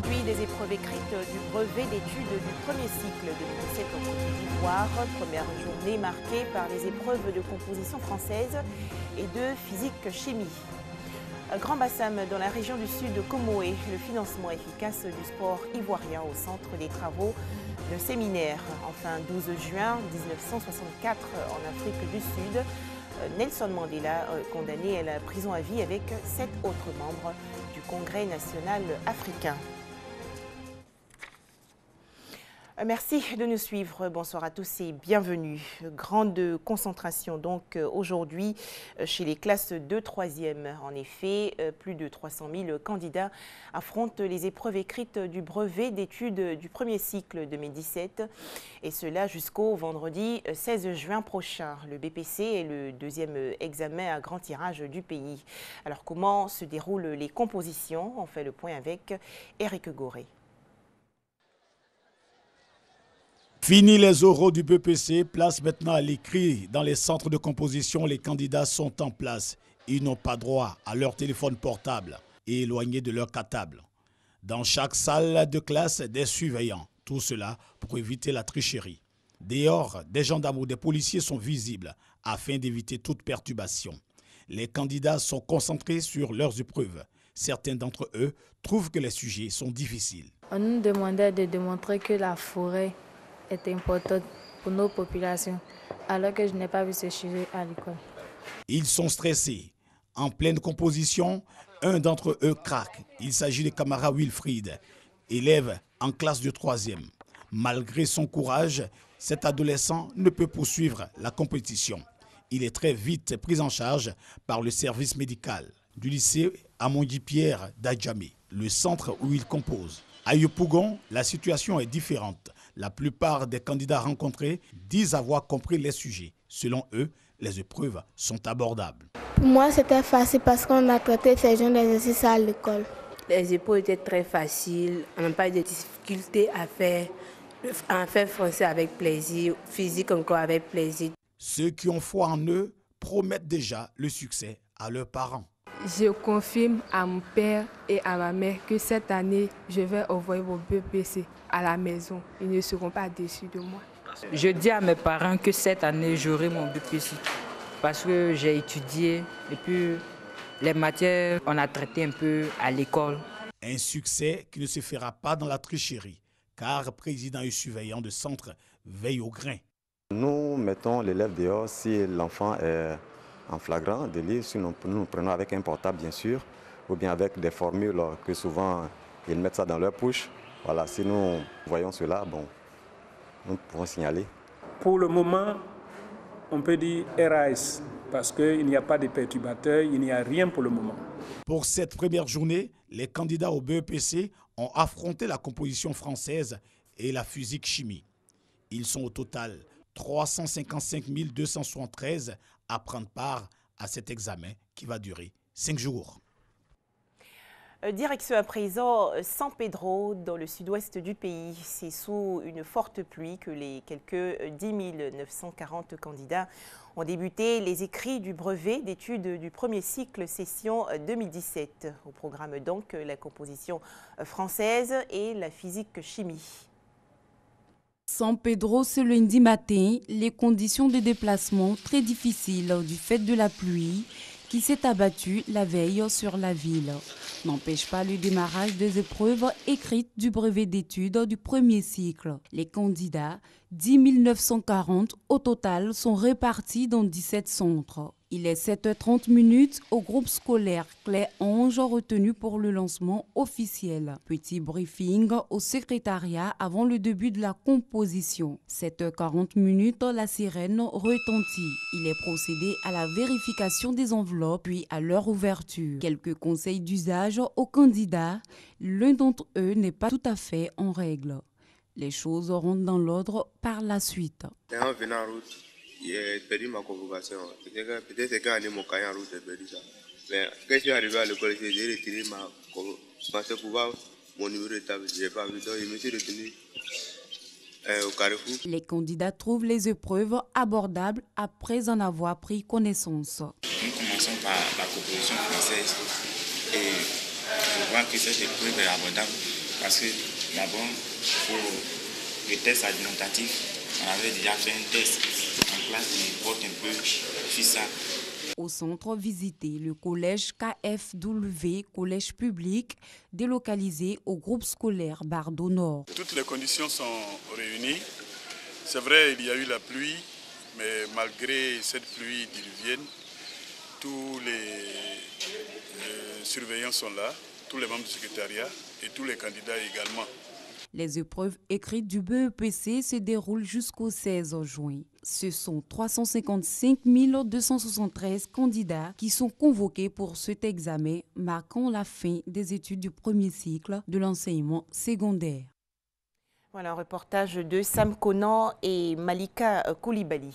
Aujourd'hui, les épreuves écrites du brevet d'études du premier cycle 2017 en Côte d'Ivoire. Première journée marquée par les épreuves de composition française et de physique-chimie. Grand Bassam, dans la région du sud de Comoé, le financement efficace du sport ivoirien au centre des travaux de séminaire. Enfin, 12 juin 1964 en Afrique du Sud, Nelson Mandela condamné à la prison à vie avec 7 autres membres du Congrès national africain. Merci de nous suivre. Bonsoir à tous et bienvenue. Grande concentration donc aujourd'hui chez les classes de 3e. En effet, plus de 300 000 candidats affrontent les épreuves écrites du brevet d'études du premier cycle 2017 et cela jusqu'au vendredi 16 juin prochain. Le BPC est le deuxième examen à grand tirage du pays. Alors comment se déroulent les compositions? On fait le point avec Eric Goré. Fini les oraux du BPC, place maintenant à l'écrit. Dans les centres de composition, les candidats sont en place. Ils n'ont pas droit à leur téléphone portable et éloignés de leur cartable. Dans chaque salle de classe, des surveillants. Tout cela pour éviter la tricherie. Dehors, des gendarmes ou des policiers sont visibles afin d'éviter toute perturbation. Les candidats sont concentrés sur leurs épreuves. Certains d'entre eux trouvent que les sujets sont difficiles. On nous demandait de démontrer que la forêt est importante pour nos populations, alors que je n'ai pas vu ce sujet à l'école. Ils sont stressés. En pleine composition, un d'entre eux craque. Il s'agit de camarade Wilfried, élève en classe de 3e. Malgré son courage, cet adolescent ne peut poursuivre la compétition. Il est très vite pris en charge par le service médical du lycée Amondi-Pierre d'Adjamé, le centre où il compose. À Yopougon, la situation est différente. La plupart des candidats rencontrés disent avoir compris les sujets. Selon eux, les épreuves sont abordables. Pour moi, c'était facile parce qu'on a traité ces genres d'exercices à l'école. Les épreuves étaient très faciles, on n'a pas eu de difficultés à faire. En fait, français avec plaisir, physique encore avec plaisir. Ceux qui ont foi en eux promettent déjà le succès à leurs parents. Je confirme à mon père et à ma mère que cette année, je vais envoyer mon BPC à la maison. Ils ne seront pas déçus de moi. Je dis à mes parents que cette année, j'aurai mon BPC parce que j'ai étudié et puis les matières, on a traité un peu à l'école. Un succès qui ne se fera pas dans la tricherie, car président et surveillant de centre veille au grain. Nous mettons l'élève dehors si l'enfant est en flagrant délit, sinon nous prenons avec un portable bien sûr, ou bien avec des formules que souvent ils mettent ça dans leur poche. Voilà, si nous voyons cela, bon, nous pouvons signaler. Pour le moment, on peut dire RAS, parce qu'il n'y a pas de perturbateurs, il n'y a rien pour le moment. Pour cette première journée, les candidats au BEPC ont affronté la composition française et la physique-chimie. Ils sont au total 355 273 à prendre part à cet examen qui va durer 5 jours. Direction à présent San Pedro, dans le sud-ouest du pays. C'est sous une forte pluie que les quelques 10 940 candidats ont débuté les écrits du brevet d'études du premier cycle session 2017. Au programme donc la composition française et la physique-chimie. San Pedro, ce lundi matin, les conditions de déplacement très difficiles du fait de la pluie qui s'est abattue la veille sur la ville n'empêche pas le démarrage des épreuves écrites du brevet d'études du premier cycle. Les candidats, 10 940 au total, sont répartis dans 17 centres. Il est 7h30 au groupe scolaire Clé-Ange retenu pour le lancement officiel. Petit briefing au secrétariat avant le début de la composition. 7h40, la sirène retentit. Il est procédé à la vérification des enveloppes puis à leur ouverture. Quelques conseils d'usage aux candidats. L'un d'entre eux n'est pas tout à fait en règle. Les choses rentrent dans l'ordre par la suite. J'ai perdu ma convocation. Peut-être c'est quand mon cahier en route, j'ai perdu ça. Mais quand je suis arrivé à l'école, j'ai retiré ma convocation pour voir mon numéro de table. Je n'ai pas vu, donc je me suis retenu au Carrefour. Les candidats trouvent les épreuves abordables après en avoir pris connaissance. Nous commençons par la composition française et je vois que cette épreuve est abordable parce Parce que d'abord, pour le test argumentatif, on avait déjà fait un test en classe qui porte un peu sur ça. Au centre visité, le collège KFW, collège public, délocalisé au groupe scolaire Bardo Nord. Toutes les conditions sont réunies. C'est vrai, il y a eu la pluie, mais malgré cette pluie diluvienne, tous les surveillants sont là, tous les membres du secrétariat et tous les candidats également. Les épreuves écrites du BEPC se déroulent jusqu'au 16 juin. Ce sont 355 273 candidats qui sont convoqués pour cet examen, marquant la fin des études du premier cycle de l'enseignement secondaire. Voilà un reportage de Sam Conan et Malika Koulibaly.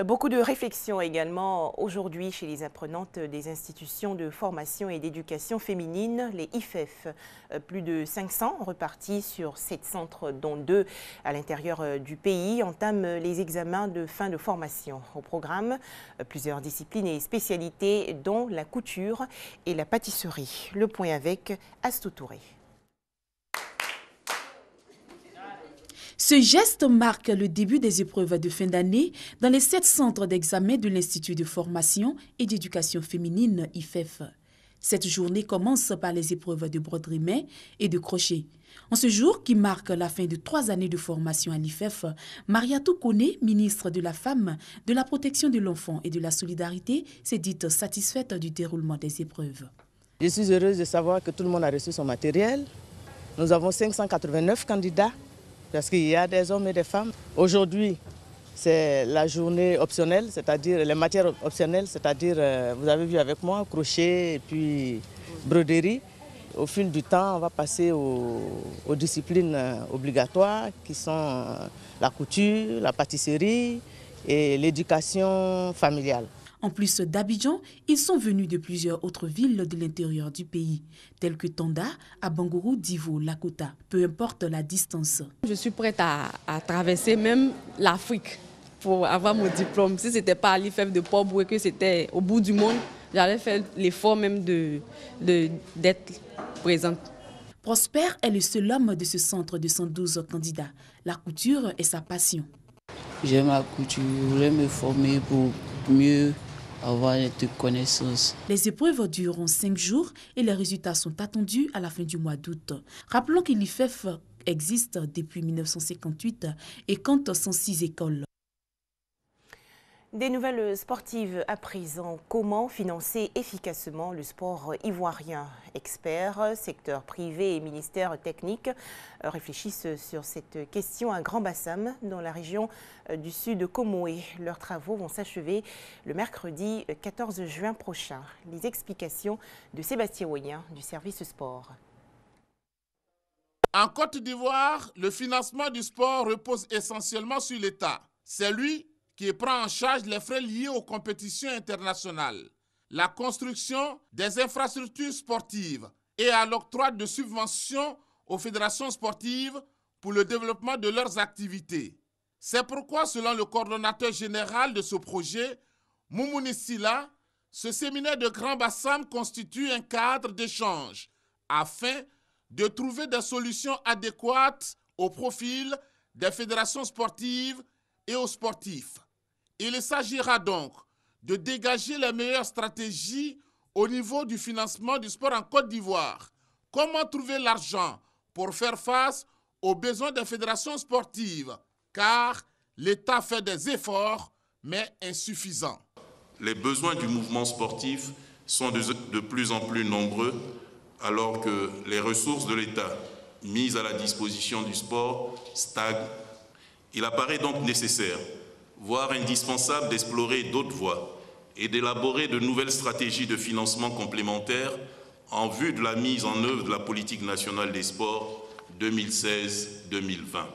Beaucoup de réflexions également aujourd'hui chez les apprenantes des institutions de formation et d'éducation féminine, les IFEF. Plus de 500 repartis sur 7 centres, dont 2 à l'intérieur du pays, entament les examens de fin de formation. Au programme, plusieurs disciplines et spécialités, dont la couture et la pâtisserie. Le point avec Astou Touré. Ce geste marque le début des épreuves de fin d'année dans les 7 centres d'examen de l'Institut de formation et d'éducation féminine IFEF. Cette journée commence par les épreuves de broderie-main et de crochet. En ce jour qui marque la fin de 3 années de formation à l'IFEF, Mariatou Koné, ministre de la Femme, de la Protection de l'Enfant et de la Solidarité, s'est dite satisfaite du déroulement des épreuves. Je suis heureuse de savoir que tout le monde a reçu son matériel. Nous avons 589 candidats. Parce qu'il y a des hommes et des femmes. Aujourd'hui, c'est la journée optionnelle, c'est-à-dire les matières optionnelles, c'est-à-dire, vous avez vu avec moi, crochet et puis broderie. Au fil du temps, on va passer aux disciplines obligatoires qui sont la couture, la pâtisserie et l'éducation familiale. En plus d'Abidjan, ils sont venus de plusieurs autres villes de l'intérieur du pays, telles que Tanda, Abangourou, Divo, Lakota, peu importe la distance. Je suis prête à traverser même l'Afrique pour avoir mon diplôme. Si ce n'était pas à l'IFEF de Port-Boué, que c'était au bout du monde, j'allais faire l'effort même d'être présente. Prosper est le seul homme de ce centre de 112 candidats. La couture est sa passion. J'aime la couture, je voulais me former pour mieux avoir de connaissances. Les épreuves dureront 5 jours et les résultats sont attendus à la fin du mois d'août. Rappelons que l'IFEF existe depuis 1958 et compte 106 écoles. Des nouvelles sportives à présent. Comment financer efficacement le sport ivoirien? Experts, secteur privé et ministère technique réfléchissent sur cette question à Grand Bassam, dans la région du sud Comoé. Leurs travaux vont s'achever le mercredi 14 juin prochain. Les explications de Sébastien Ouyen du service sport. En Côte d'Ivoire, le financement du sport repose essentiellement sur l'État. C'est lui qui prend en charge les frais liés aux compétitions internationales, la construction des infrastructures sportives et à l'octroi de subventions aux fédérations sportives pour le développement de leurs activités. C'est pourquoi, selon le coordonnateur général de ce projet, Moumouni Silla, ce séminaire de Grand Bassam constitue un cadre d'échange afin de trouver des solutions adéquates au profil des fédérations sportives et aux sportifs. Il s'agira donc de dégager les meilleures stratégies au niveau du financement du sport en Côte d'Ivoire. Comment trouver l'argent pour faire face aux besoins des fédérations sportives? Car l'État fait des efforts, mais insuffisants. Les besoins du mouvement sportif sont de plus en plus nombreux, alors que les ressources de l'État mises à la disposition du sport stagnent. Il apparaît donc nécessaire, voire indispensable, d'explorer d'autres voies et d'élaborer de nouvelles stratégies de financement complémentaires en vue de la mise en œuvre de la politique nationale des sports 2016-2020.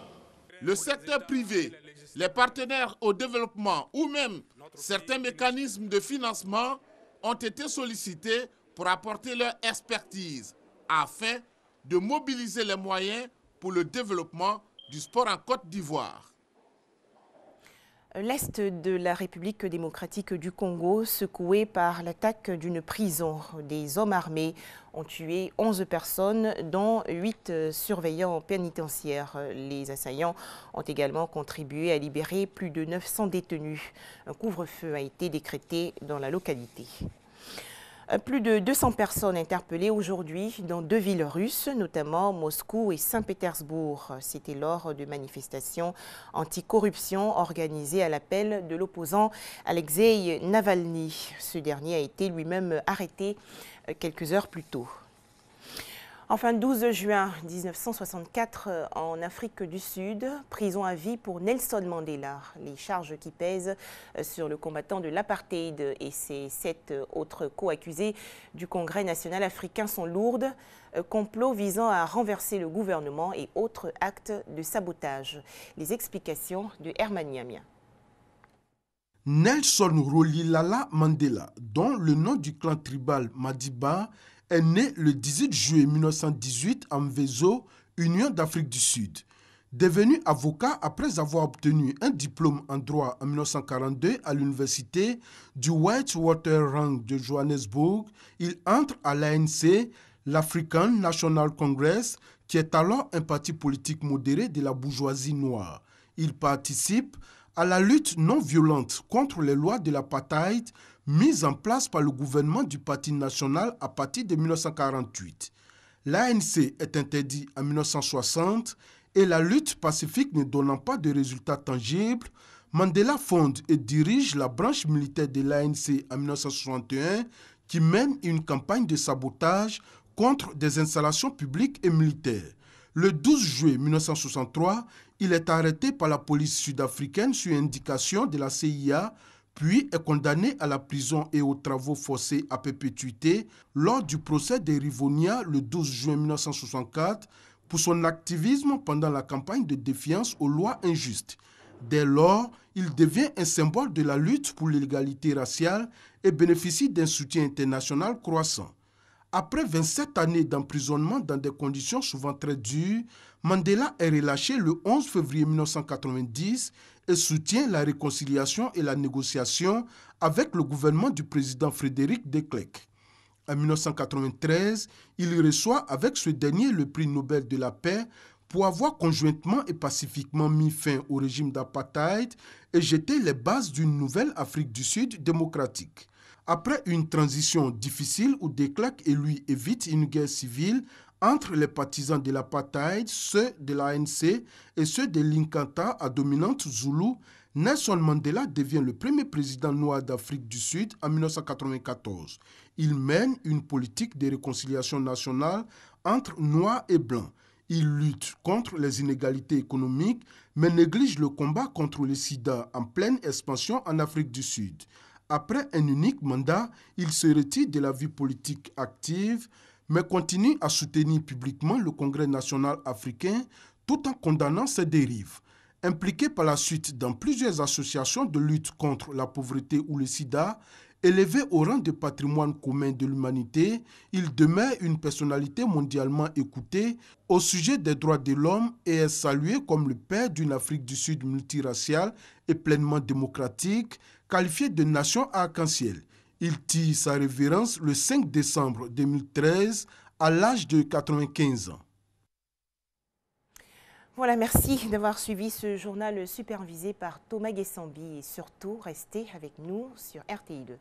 Le secteur privé, les partenaires au développement ou même certains mécanismes de financement ont été sollicités pour apporter leur expertise afin de mobiliser les moyens pour le développement du sport en Côte d'Ivoire. L'est de la République démocratique du Congo, secoué par l'attaque d'une prison. Des hommes armés ont tué 11 personnes, dont 8 surveillants pénitentiaires. Les assaillants ont également contribué à libérer plus de 900 détenus. Un couvre-feu a été décrété dans la localité. Plus de 200 personnes interpellées aujourd'hui dans 2 villes russes, notamment Moscou et Saint-Pétersbourg. C'était lors de manifestations anticorruption organisées à l'appel de l'opposant Alexei Navalny. Ce dernier a été lui-même arrêté quelques heures plus tôt. Enfin, 12 juin 1964, en Afrique du Sud, prison à vie pour Nelson Mandela. Les charges qui pèsent sur le combattant de l'apartheid et ses 7 autres co-accusés du Congrès national africain sont lourdes. Complot visant à renverser le gouvernement et autres actes de sabotage. Les explications de Herman Niamia. Nelson Rolihlahla Mandela, dont le nom du clan tribal Madiba, est né le 18 juillet 1918 à Mvezo, Union d'Afrique du Sud. Devenu avocat après avoir obtenu un diplôme en droit en 1942 à l'université du Witwatersrand de Johannesburg, il entre à l'ANC, l'African National Congress, qui est alors un parti politique modéré de la bourgeoisie noire. Il participe à la lutte non violente contre les lois de l'apartheid mises en place par le gouvernement du Parti national à partir de 1948. L'ANC est interdit en 1960 et la lutte pacifique ne donnant pas de résultats tangibles, Mandela fonde et dirige la branche militaire de l'ANC en 1961 qui mène une campagne de sabotage contre des installations publiques et militaires. Le 12 juillet 1963, il est arrêté par la police sud-africaine sur indication de la CIA, puis est condamné à la prison et aux travaux forcés à perpétuité lors du procès de Rivonia le 12 juin 1964 pour son activisme pendant la campagne de défiance aux lois injustes. Dès lors, il devient un symbole de la lutte pour l'égalité raciale et bénéficie d'un soutien international croissant. Après 27 années d'emprisonnement dans des conditions souvent très dures, Mandela est relâché le 11 février 1990 et soutient la réconciliation et la négociation avec le gouvernement du président Frédéric de Klerk. En 1993, il reçoit avec ce dernier le prix Nobel de la paix pour avoir conjointement et pacifiquement mis fin au régime d'apartheid et jeté les bases d'une nouvelle Afrique du Sud démocratique. Après une transition difficile où de Klerk et lui évitent une guerre civile entre les partisans de l'apartheid, ceux de l'ANC et ceux de l'Inkatha à dominante Zoulou, Nelson Mandela devient le premier président noir d'Afrique du Sud en 1994. Il mène une politique de réconciliation nationale entre noirs et blancs. Il lutte contre les inégalités économiques, mais néglige le combat contre le sida en pleine expansion en Afrique du Sud. Après un unique mandat, il se retire de la vie politique active, mais continue à soutenir publiquement le Congrès national africain tout en condamnant ses dérives. Impliqué par la suite dans plusieurs associations de lutte contre la pauvreté ou le sida, élevé au rang de patrimoine commun de l'humanité, il demeure une personnalité mondialement écoutée au sujet des droits de l'homme et est salué comme le père d'une Afrique du Sud multiraciale et pleinement démocratique, qualifiée de nation arc-en-ciel. Il tire sa révérence le 5 décembre 2013 à l'âge de 95 ans. Voilà, merci d'avoir suivi ce journal supervisé par Thomas Guessambi et surtout restez avec nous sur RTI2.